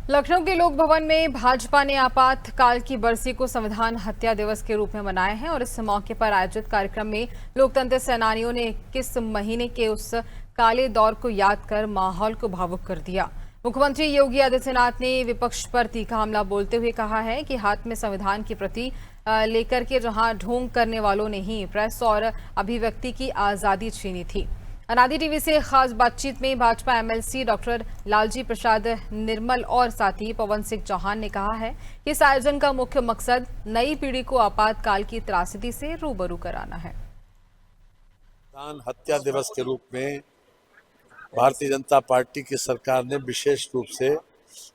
लखनऊ के लोक भवन में भाजपा ने आपातकाल की बरसी को संविधान हत्या दिवस के रूप में मनाया है और इस मौके पर आयोजित कार्यक्रम में लोकतंत्र सेनानियों ने 21 महीने के उस काले दौर को याद कर माहौल को भावुक कर दिया। मुख्यमंत्री योगी आदित्यनाथ ने विपक्ष पर तीखा हमला बोलते हुए कहा है कि हाथ में संविधान की प्रति लेकर के जहां ढोंग करने वालों ने ही प्रेस और अभिव्यक्ति की आजादी छीनी थी। अनादि टीवी से खास बातचीत में भाजपा एमएलसी डॉक्टर लालजी प्रसाद निर्मल और साथी पवन सिंह चौहान ने कहा है कि इस आयोजन का मुख्य मकसद नई पीढ़ी को आपातकाल की त्रासदी से रूबरू कराना है। संविधान हत्या दिवस के रूप में भारतीय जनता पार्टी की सरकार ने विशेष रूप से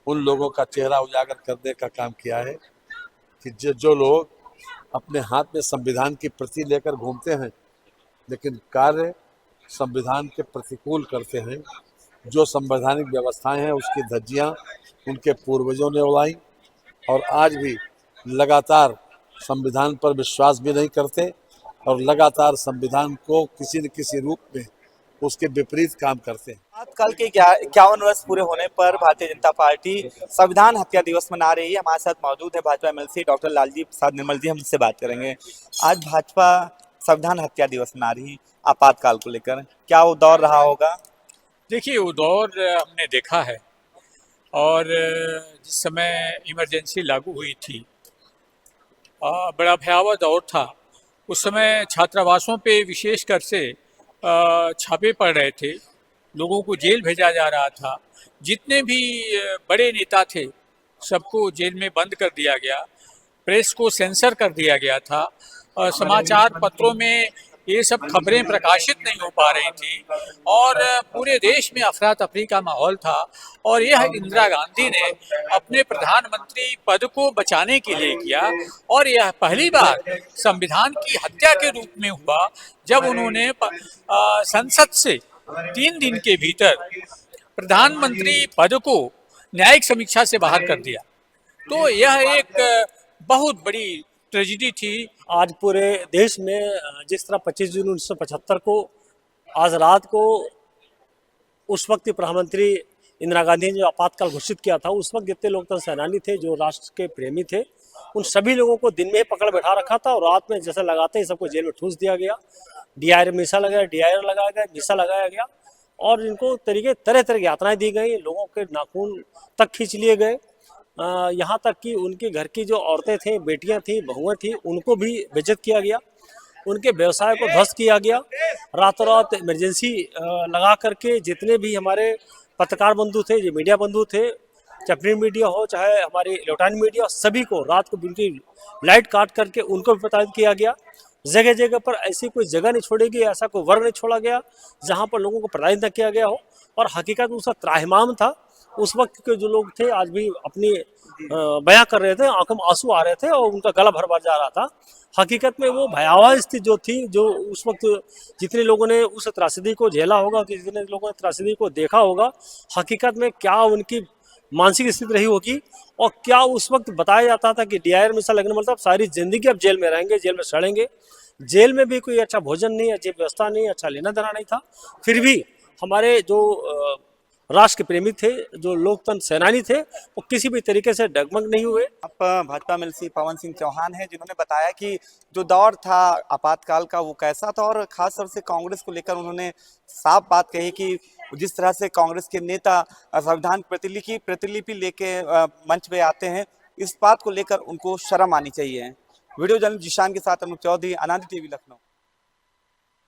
उन लोगों का चेहरा उजागर करने का काम किया है कि जो लोग अपने हाथ में संविधान की प्रति लेकर घूमते हैं लेकिन कार्य संविधान के प्रतिकूल करते हैं। जो संवैधानिक व्यवस्थाएं हैं उसकी धज्जियां उनके पूर्वजों ने उड़ाई और आज भी लगातार संविधान पर विश्वास भी नहीं करते और लगातार संविधान को किसी न किसी रूप में उसके विपरीत काम करते हैं। आजकल के 51 वर्ष पूरे होने पर भारतीय जनता पार्टी संविधान हत्या दिवस मना रही है। हमारे साथ मौजूद है भाजपा एमएलसी डॉक्टर लालजी प्रसाद निर्मल जी, हम इससे बात करेंगे। आज भाजपा संविधान हत्या दिवस मना रही है, आपातकाल को लेकर क्या वो दौर रहा होगा? देखिए, वो दौर हमने देखा है और जिस समय इमरजेंसी लागू हुई थी बड़ा भयावह दौर था। उस समय छात्रावासों पे विशेषकर से छापे पड़ रहे थे, लोगों को जेल भेजा जा रहा था। जितने भी बड़े नेता थे सबको जेल में बंद कर दिया गया, प्रेस को सेंसर कर दिया गया था। समाचार पत्रों में ये सब खबरें प्रकाशित नहीं हो पा रही थी और पूरे देश में अफरा तफरी का माहौल था। और यह इंदिरा गांधी ने अपने प्रधानमंत्री पद को बचाने के लिए किया और यह पहली बार संविधान की हत्या के रूप में हुआ जब उन्होंने संसद से 3 दिन के भीतर प्रधानमंत्री पद को न्यायिक समीक्षा से बाहर कर दिया। तो यह एक बहुत बड़ी ट्रेजिडी थी। आज पूरे देश में जिस तरह 25 जून 1975 को आज रात को उस वक्त प्रधानमंत्री इंदिरा गांधी ने जो आपातकाल घोषित किया था, उस वक्त जितने लोकतंत्र सेनानी थे, जो राष्ट्र के प्रेमी थे, उन सभी लोगों को दिन में ही पकड़ बैठा रखा था और रात में जैसे लगाते ही सबको जेल में ठूस दिया गया। डीआर मीसा लगाया, डीआईआर लगाया गया, मीसा लगाया गया और इनको तरह तरह की यातनाएं दी गई। लोगों के नाखून तक खींच लिए गए। यहाँ तक कि उनके घर की जो औरतें थी, बेटियां थी, बहुएं थी, उनको भी बेइज्जत किया गया। उनके व्यवसाय को ध्वस्त किया गया। रातों रात इमरजेंसी लगा करके जितने भी हमारे पत्रकार बंधु थे, जो मीडिया बंधु थे, चाहे प्रिंट मीडिया हो चाहे हमारी इलेक्ट्रॉनिक मीडिया, सभी को रात को बिल्कुल लाइट काट करके उनको भी प्रताड़ित किया गया। जगह जगह पर ऐसी कोई जगह नहीं छोड़ी गई, ऐसा कोई वर्ग नहीं छोड़ा गया जहाँ पर लोगों को प्रताड़ित न किया गया हो। और हकीकत उसका त्राहिमाम था। उस वक्त के जो लोग थे आज भी अपनी बयां कर रहे थे, आंखों में आंसू आ रहे थे और उनका गला भर भर जा रहा था। हकीकत में वो भयावह स्थिति जो थी, जो उस वक्त जितने लोगों ने उस त्रासदी को झेला होगा, जितने लोगों ने त्रासदी को देखा होगा, हकीकत में क्या उनकी मानसिक स्थिति रही होगी। और क्या उस वक्त बताया जाता था कि डीआईआर मिसा लगने मतलब सारी जिंदगी अब जेल में रहेंगे, जेल में सड़ेंगे। जेल में भी कोई अच्छा भोजन नहीं, अच्छी व्यवस्था नहीं, अच्छा लेना देना नहीं था। फिर भी हमारे जो राष्ट्र के प्रेमी थे, जो लोकतंत्र सेनानी थे, वो किसी भी तरीके से डगमग नहीं हुए। आप भाजपा एमएलसी पवन सिंह चौहान हैं, जिन्होंने बताया कि जो दौर था आपातकाल का वो कैसा था और खास तौर से कांग्रेस को लेकर उन्होंने साफ बात कही कि जिस तरह से कांग्रेस के नेता संविधान प्रतिलिपि लेके मंच पे आते हैं, इस बात को लेकर उनको शर्म आनी चाहिए। वीडियो जर्नलिस्ट जिशान के साथ अनूप चौधरी, अनादि टीवी, लखनऊ।